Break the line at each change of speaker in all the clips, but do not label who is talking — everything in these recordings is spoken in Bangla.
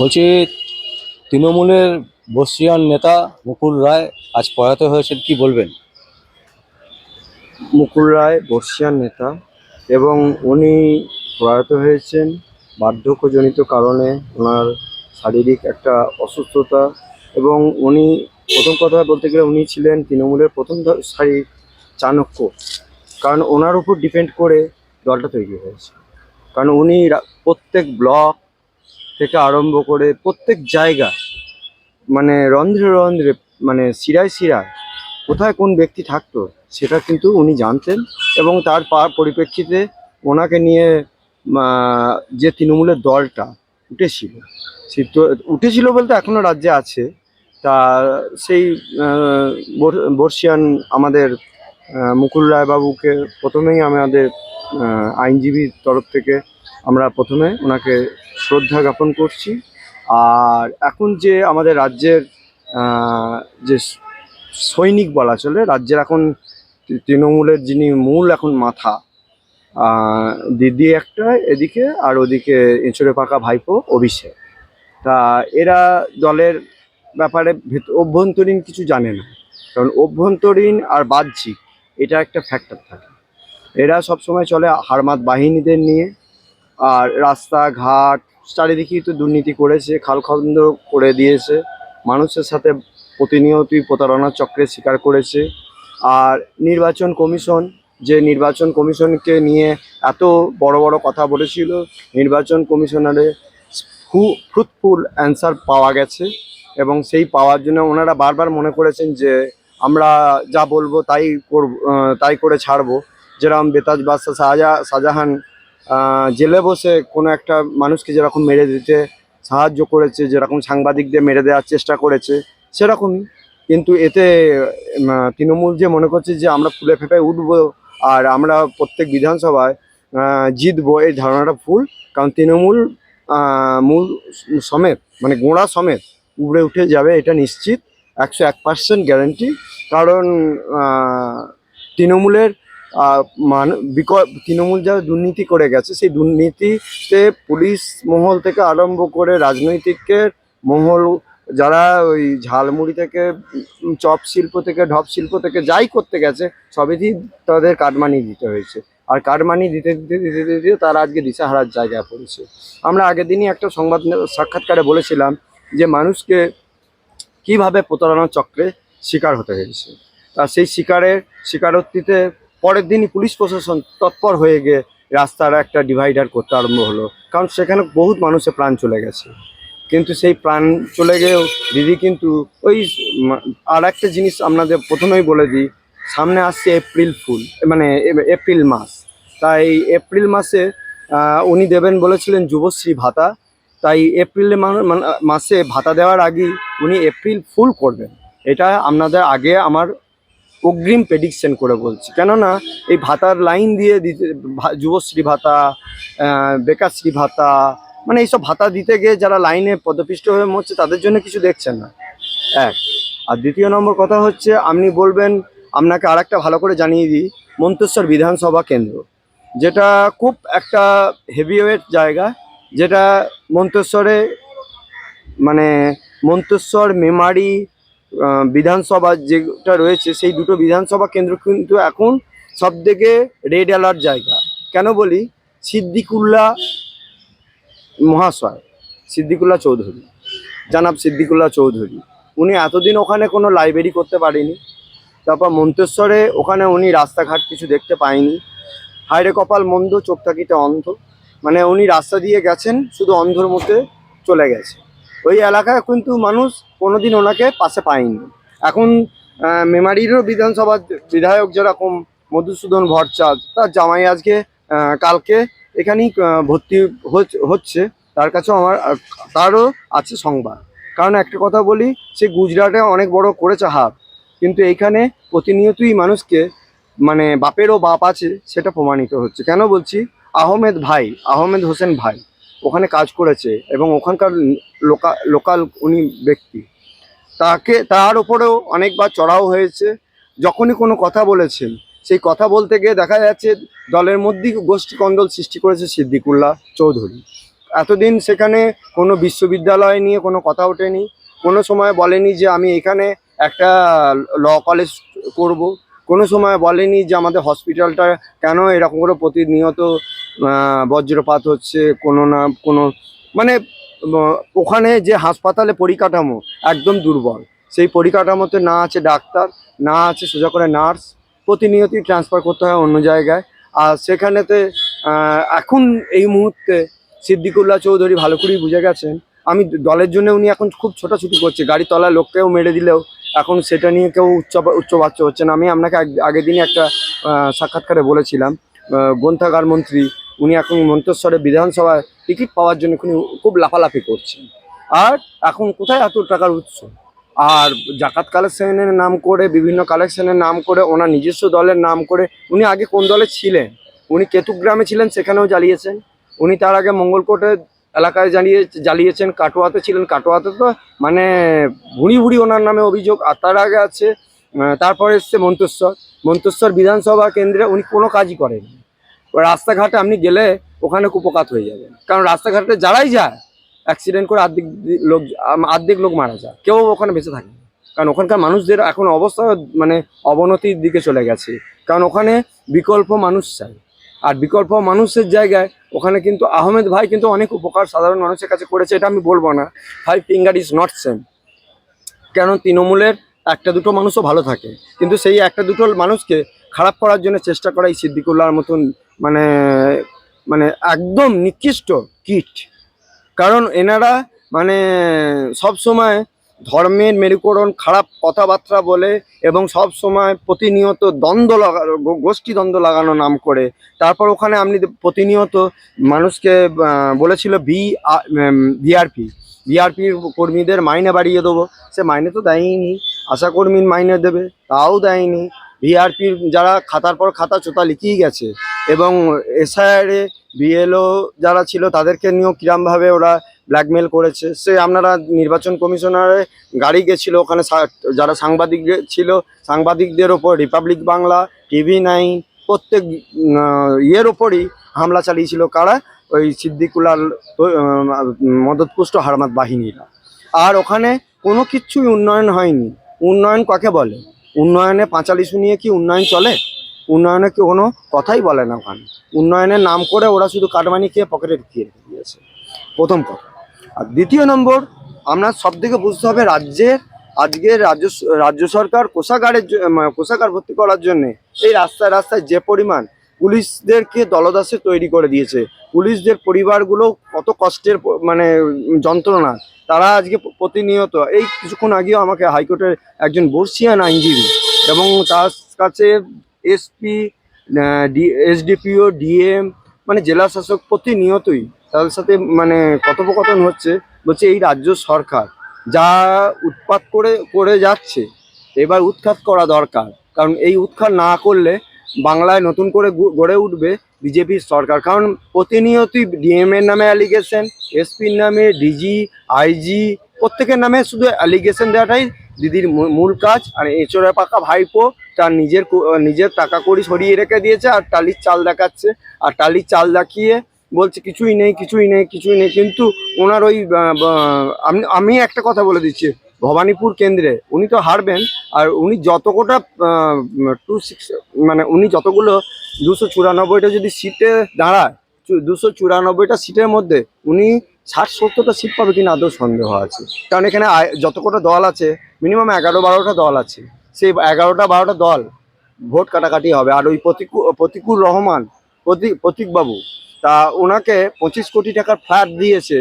বলছি, তৃণমূলের বর্ষীয়ান নেতা মুকুল রায় আজ প্রয়াত হয়েছেন, কি বলবেন?
মুকুল রায় বর্ষীয়ান নেতা এবং উনি প্রয়াত হয়েছেন বার্ধক্যজনিত কারণে। ওনার শারীরিক একটা অসুস্থতা এবং উনি প্রথম কথা বলতে গেলে উনি ছিলেন তৃণমূলের প্রথম সারির চাণক্য। কারণ ওনার উপর ডিপেন্ড করে দলটা তৈরি হয়েছে। কারণ উনি প্রত্যেক ব্লক থেকে আরম্ভ করে প্রত্যেক জায়গা, মানে রন্ধ্রে রন্ধ্রে, মানে শিরায় শিরায় কোথায় কোন ব্যক্তি থাকতো সেটা কিন্তু উনি জানতেন। এবং তার পরিপ্রেক্ষিতে ওনাকে নিয়ে যে তৃণমূলের দলটা উঠেছিল, সেই তো উঠেছিল বলতে এখনও রাজ্যে আছে। তা সেই বর্ষীয়ান আমাদের মুকুল রায় বাবুকে প্রথমেই আমাদের আইনজীবীর তরফ থেকে আমরা প্রথমে ওনাকে শ্রদ্ধা জ্ঞাপন করছি। আর এখন যে আমাদের রাজ্যের যে সৈনিক বলা চলে, রাজ্যের এখন তৃণমূলের যিনি মূল এখন মাথা, দিদি একটা এদিকে আর ওদিকে এঁচড়ে পাকা ভাইপো অভিষেক। তা এরা দলের ব্যাপারে অভ্যন্তরীণ কিছু জানে না। কারণ অভ্যন্তরীণ আর বাহ্যিক এটা একটা ফ্যাক্টর থাকে। এরা সবসময় চলে হারমাত বাহিনীদের নিয়ে। আর রাস্তাঘাট চারিদিকেই তো দুর্নীতি করেছে, খালখন্দ করে দিয়েছে, মানুষের সাথে প্রতিনিয়তই প্রতারণার চক্রের শিকার করেছে। আর নির্বাচন কমিশন, যে নির্বাচন কমিশনকে নিয়ে এত বড় বড় কথা বলেছিল, নির্বাচন কমিশনারে ফ্রুটফুল অ্যান্সার পাওয়া গেছে। এবং সেই পাওয়ার জন্য ওনারা বারবার মনে করেছেন যে আমরা যা বলবো তাই করব, তাই করে ছাড়বো। যেরকম বেতাজ বাদশাহ শাহজাহান জেলে বসে কোনো একটা মানুষকে যেরকম মেরে দিতে সাহায্য করেছে, যেরকম সাংবাদিকদের মেরে দেওয়ার চেষ্টা করেছে, সেরকমই। কিন্তু এতে তৃণমূল যে মনে করছে যে আমরা ফুলে ফেঁপে উঠবো আর আমরা প্রত্যেক বিধানসভায় জিতবো, এই ধারণাটা ভুল। কারণ তৃণমূল মূল সমেত, মানে গোড়া সমেত উপরে উঠে যাবে, এটা নিশ্চিত, 101% গ্যারান্টি। কারণ তৃণমূলের তৃণমূল যা দুর্নীতি করে গেছে, সেই দুর্নীতিতে পুলিশ মহল থেকে আরম্ভ করে রাজনৈতিকের মহল, যারা ওই ঝালমুড়ি থেকে চপ শিল্প থেকে ঢপ শিল্প থেকে যাই করতে গেছে, সবেতেই তাদের কাটমানি দিতে হয়েছে। আর কাটমানি দিতে দিতে দিতে দিতে তারা আজকে দিশাহারার জায়গায় পড়েছে। আমরা আগের দিনই একটা সংবাদ সাক্ষাৎকারে বলেছিলাম যে মানুষকে কিভাবে প্রতারণার চক্রে শিকার হতে হয়েছে। তা সেই স্বীকারোক্তিতে পরের দিনই পুলিশ প্রশাসন তৎপর হয়ে গিয়ে রাস্তার একটা ডিভাইডার করতে আরম্ভ হলো। কারণ সেখানে বহুত মানুষের প্রাণ চলে গেছে। কিন্তু সেই প্রাণ চলে গিয়েও দিদি কিন্তু ওই আর একটা জিনিস আপনাদের প্রথমেই বলে দিই, সামনে আসছে এপ্রিল ফুল, মানে এপ্রিল মাস। তাই এপ্রিল মাসে উনি দেবেন বলেছিলেন যুবশ্রী ভাতা। তাই এপ্রিলে মাসে ভাতা দেওয়ার আগেই উনি এপ্রিল ফুল করবেন, এটা আপনাদের আগে আমার অগ্রিম প্রেডিকশন করে বলছি। কেননা এই ভাতার লাইন দিয়ে দিতে, যুবশ্রী ভাতা, বেকারশ্রী ভাতা, মানে এইসব ভাতা দিতে গিয়ে যারা লাইনে পদপিষ্ট হয়ে মরছে তাদের জন্য কিছু দেখছেন না, এক। আর দ্বিতীয় নম্বর কথা হচ্ছে, আপনি বলবেন, আপনাকে আর একটা ভালো করে জানিয়ে দিই, মন্তেশ্বর বিধানসভা কেন্দ্র, যেটা খুব একটা হেভিওয়েট জায়গা, যেটা মন্তেশ্বরে, মানে মন্তেশ্বর মেমারি বিধানসভা যেটা রয়েছে, সেই দুটো বিধানসভা কেন্দ্র কিন্তু এখন সব থেকে রেড অ্যালার্ট জায়গা। কেন বলি, সিদ্দিকুল্লাহ মহাশয়, সিদ্দিকুল্লাহ চৌধুরী, জানাব সিদ্দিকুল্লাহ চৌধুরী, উনি এতদিন ওখানে কোনো লাইব্রেরি করতে পারেনি। তারপর মন্তেশ্বরে ওখানে উনি রাস্তাঘাট কিছু দেখতে পায়নি। হায়রে কপাল মন্দ, চোখ থাকিতে অন্ধ, মানে উনি রাস্তা দিয়ে গেছেন, শুধু অন্ধর মধ্যে চলে গেছে। ওই এলাকায় কিন্তু মানুষ কোনোদিন ওনাকে পাশে পায়নি। এখন মেমারিরও বিধানসভার বিধায়ক যেরকম মধুসূদন ভট্টাচার্য, তার জামাই আজকে কালকে এখানেই ভর্তি হচ্ছে, তার কাছেও আমার তারও আছে সংবাদ। কারণ একটা কথা বলি, সে গুজরাটে অনেক বড় করেছে হাত, কিন্তু এইখানে প্রতিনিয়তই মানুষকে, মানে বাপেরও বাপ আছে সেটা প্রমাণিত হচ্ছে। কেন বলছি, আহমেদ হোসেন ভাই ওখানে কাজ করেছে এবং ওখানকার লোকাল উনি ব্যক্তি, তার ওপরেও অনেকবার চড়াও হয়েছে। যখনই কোনো কথা বলেছেন, সেই কথা বলতে গিয়ে দেখা যাচ্ছে দলের মধ্যেই গোষ্ঠী কন্দল সৃষ্টি করেছে সিদ্দিকুল্লাহ চৌধুরী। এতদিন সেখানে কোনো বিশ্ববিদ্যালয় নিয়ে কোনো কথা ওঠেনি, কোনো সময় বলেনি যে আমি এখানে একটা ল কলেজ করব, কোনো সময় বলেনি যে আমাদের হসপিটালটা কেন এরকম করে প্রতিনিয়ত বজ্রপাত হচ্ছে, কোনো না কোনো মানে ওখানে যে হাসপাতালে পরিকাঠামো একদম দুর্বল, সেই পরিকাঠামোতে না আছে ডাক্তার, না আছে সোজা করে নার্স, প্রতিনিয়তই ট্রান্সফার করতে হয় অন্য জায়গায়। আর সেখানেতে এখন এই মুহূর্তে সিদ্দিকুল্লাহ চৌধুরী ভালো করেই বুঝে গেছেন, আমি দলের জন্য উনি এখন খুব ছোটাছুটি করছে, গাড়ি তলায় লোককেও মেরে দিলেও এখন সেটা নিয়ে কেউ উচ্চবাচ্য হচ্ছে না। আমি আপনাকে আগের দিনই একটা সাক্ষাৎকারে বলেছিলাম, গ্রন্থাগার মন্ত্রী উনি এখন মন্তেশ্বরে বিধানসভায় টিকিট পাওয়ার জন্য খুব লাফালাফি করছেন। আর এখন কোথায় এত টাকার উৎস? আর জাকাত কালেকশনের নাম করে, বিভিন্ন কালেকশনের নাম করে, ওনার নিজস্ব দলের নাম করে, উনি আগে কোন দলে ছিলেন? উনি কেতুগ্রামে ছিলেন, সেখানেও জ্বালিয়েছেন। উনি তার আগে মঙ্গলকোটের এলাকায় জ্বালিয়েছেন, কাটোয়াতে ছিলেন, কাটোয়াতে তো মানে ভুড়ি ভুড়ি ওনার নামে অভিযোগ। আর তার আগে আছে তারপরে এসছে মন্তেশ্বর বিধানসভা কেন্দ্রে উনি কোনো কাজই করেন। রাস্তাঘাটে আপনি গেলে ওখানে কুপকাত হয়ে যাবেন, কারণ রাস্তাঘাটে যারাই যায় অ্যাক্সিডেন্ট করে অর্ধেক লোক মারা যায়, কেউ ওখানে বেঁচে থাকে না। কারণ ওখানকার মানুষদের এখন অবস্থা মানে অবনতির দিকে চলে গেছে, কারণ ওখানে বিকল্প মানুষ চাই। আর বিকল্প মানুষের জায়গায় ওখানে কিন্তু আহমেদ ভাই কিন্তু অনেক উপকার সাধারণ মানুষের কাছে করেছে, এটা আমি বলবো না, 5 ফিঙ্গার ইজ নট সেম। কারণ তৃণমূলের একটা দুটো মানুষও ভালো থাকে, কিন্তু সেই একটা দুটো মানুষকে খারাপ করার জন্য চেষ্টা করা এই সিদ্দিকুল্লাহর মতন মানে মানে একদম নিকৃষ্ট কীট। কারণ এনারা মানে সব সময় ধর্মের মেরুকরণ খারাপ কথাবার্তা বলে, এবং সব সময় প্রতিনিয়ত গোষ্ঠী দ্বন্দ্ব লাগানো নাম করে। তারপর ওখানে আপনি প্রতিনিয়ত মানুষকে বলেছিল ভিআরপি কর্মীদের মাইনে বাড়িয়ে দেবো, সে মাইনে তো দেয়নি। আশাকর্মীর মাইনে দেবে, তাও দেয়নি। ভিআরপির যারা খাতার পর খাতা চোতা লিখিয়ে গেছে, এবং এসআইআরে বিএলও যারা ছিল তাদেরকে নিয়েও কিরমভাবে ওরা ব্ল্যাকমেল করেছে। সে আপনারা নির্বাচন কমিশনারে গাড়ি গেছিলো, ওখানে যারা সাংবাদিক ছিল, সাংবাদিকদের ওপর রিপাবলিক বাংলা, TV9 প্রত্যেক ইয়ের ওপরই হামলা চালিয়েছিল কারা? ওই সিদ্দিকুল্লাহ মদতপুষ্ট হারমাত বাহিনীরা। আর ওখানে কোনো কিছুই উন্নয়ন হয়নি। উন্নয়ন কাকে বলে? উন্নয়নে পাঁচালি শুনিয়ে কি উন্নয়ন চলে? উন্নয়নে কি কোনো কথাই বলে না ওখানে। উন্নয়নের নাম করে ওরা শুধু কাটমানি খেয়ে পকেটে ঢুকিয়ে রেখে দিয়েছে, প্রথম কথা। আর দ্বিতীয় নম্বর, আপনার সব থেকে বুঝতে হবে আজকের রাজ্য সরকার কোষাগার ভর্তি করার জন্য এই রাস্তায় রাস্তায় যে পরিমাণ পুলিশদেরকে দলদাসে তৈরি করে দিয়েছে। পুলিশদের পরিবারগুলো কত কষ্টের মানে যন্ত্রণা, তারা আজকে প্রতিনিয়ত, এই কিছুক্ষণ আগেও আমাকে হাইকোর্টের একজন বর্ষিয়ান আইনজীবী এবং তার কাছে SP, SDPO, DM মানে জেলা শাসক প্রতিনিয়তই তাদের সাথে মানে কথোপকথন হচ্ছে। বলছে এই রাজ্য সরকার যা উৎপাত করে যাচ্ছে, এবার উৎখাত করা দরকার। কারণ এই উৎখাত না করলে বাংলায় নতুন করে গড়ে উঠবে বিজেপির সরকার। কারণ প্রতিনিয়তই DM এর নামে অ্যালিগেশন, SPর নামে, DG, IG প্রত্যেকের নামে শুধু অ্যালিগেশন দেওয়াটাই দিদির মূল কাজ। আর এঁচড়ে পাকা ভাইপো তার নিজের টাকা কড়ি সরিয়ে রেখে দিয়েছে, আর টালির চাল দেখাচ্ছে। আর টালির চাল দেখিয়ে বলছে কিছুই নেই। কিন্তু ওনার ওই আমি একটা কথা বলে দিচ্ছি, ভবানীপুর কেন্দ্রে উনি তো হারবেন। আর উনি যতটা 26 মানে উনি যতগুলো 294টা যদি সিটে দাঁড়ায়, 294টা সিটের মধ্যে উনি 60-70টা সিট পাবে কিনা আদৌ সন্দেহ আছে। কারণ এখানে যত কটা দল আছে মিনিমাম 11-12টা দল আছে, সেই 11-12টা দল ভোট কাটাকাটি হবে। আর ওই প্রতিকুর রহমান প্রতীকবাবু, তা ওনাকে 25 কোটি টাকার ফ্ল্যাট দিয়েছে,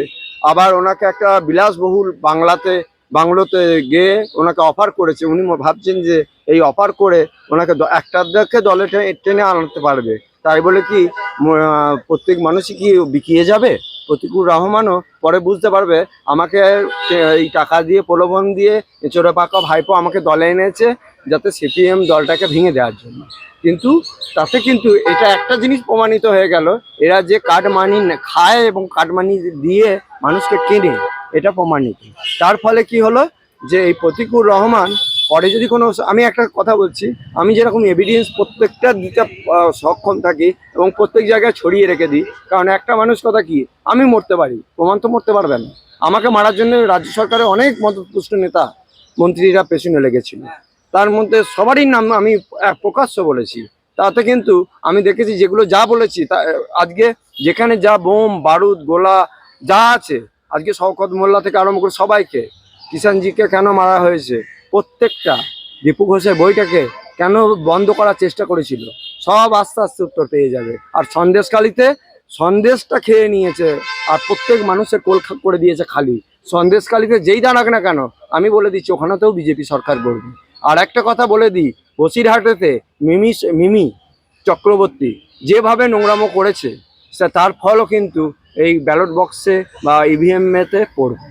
আবার ওনাকে একটা বিলাসবহুল বাংলোতে গিয়ে ওনাকে অফার করেছে। উনি ভাবছেন যে এই অফার করে ওনাকে একটাকে দলে টেনে আনতে পারবে, তাই বলে কি প্রত্যেক মানুষই কি বিকিয়ে যাবে? প্রতিকুর রহমানও পরে বুঝতে পারবে আমাকে এই টাকা দিয়ে প্রলোভন দিয়ে চোরে পাকা ভাইপো আমাকে দলে এনেছে যাতে CPM দলটাকে ভেঙে দেওয়ার জন্য। কিন্তু তাতে কিন্তু এটা একটা জিনিস প্রমাণিত হয়ে গেল, এরা যে কাটমানি খায় এবং কাটমানি দিয়ে মানুষকে কেনে, এটা প্রমাণিত। তার ফলে কি হলো যে এই প্রতিকুর রহমান পরে যদি কোনো, আমি একটা কথা বলছি, আমি যেরকম এভিডেন্স প্রত্যেকটা দিতে সক্ষম থাকি এবং প্রত্যেক জায়গায় ছড়িয়ে রেখে দিই, কারণ একটা মানুষ কথা কি, আমি মরতে পারি, প্রমাণ তো মরতে পারবে না। আমাকে মারার জন্য রাজ্য সরকারের অনেক মদতপুষ্ট নেতা মন্ত্রীরা পেছনে লেগেছিল, তার মধ্যে সবারই নাম আমি প্রকাশ্য বলেছি। তাতে কিন্তু আমি দেখেছি যেগুলো যা বলেছি তা আজকে যেখানে যা বোম বারুদ গোলা যা আছে, আজকে শওকত মোল্লা থেকে আরম্ভ করে সবাইকে, কিষাণজিকে কেন মারা হয়েছে, প্রত্যেকটা দীপু ঘোষের বইটাকে কেন বন্ধ করার চেষ্টা করেছিল, সব আস্তে আস্তে উত্তর পেয়ে যাবে। আর সন্দেশখালিতে সন্দেশটা খেয়ে নিয়েছে আর প্রত্যেক মানুষের কোল করে দিয়েছে খালি। সন্দেশখালিতে যেই দাঁড়াক না কেন, আমি বলে দিচ্ছি ওখানেতেও বিজেপি সরকার গড়বে। আর একটা কথা বলে দিই, বসিরহাটেতে মিমি চক্রবর্তী যেভাবে নোংরামো করেছে, তার ফলও কিন্তু এই ব্যালট বক্সে বা ইভিএমেতে পড়বে।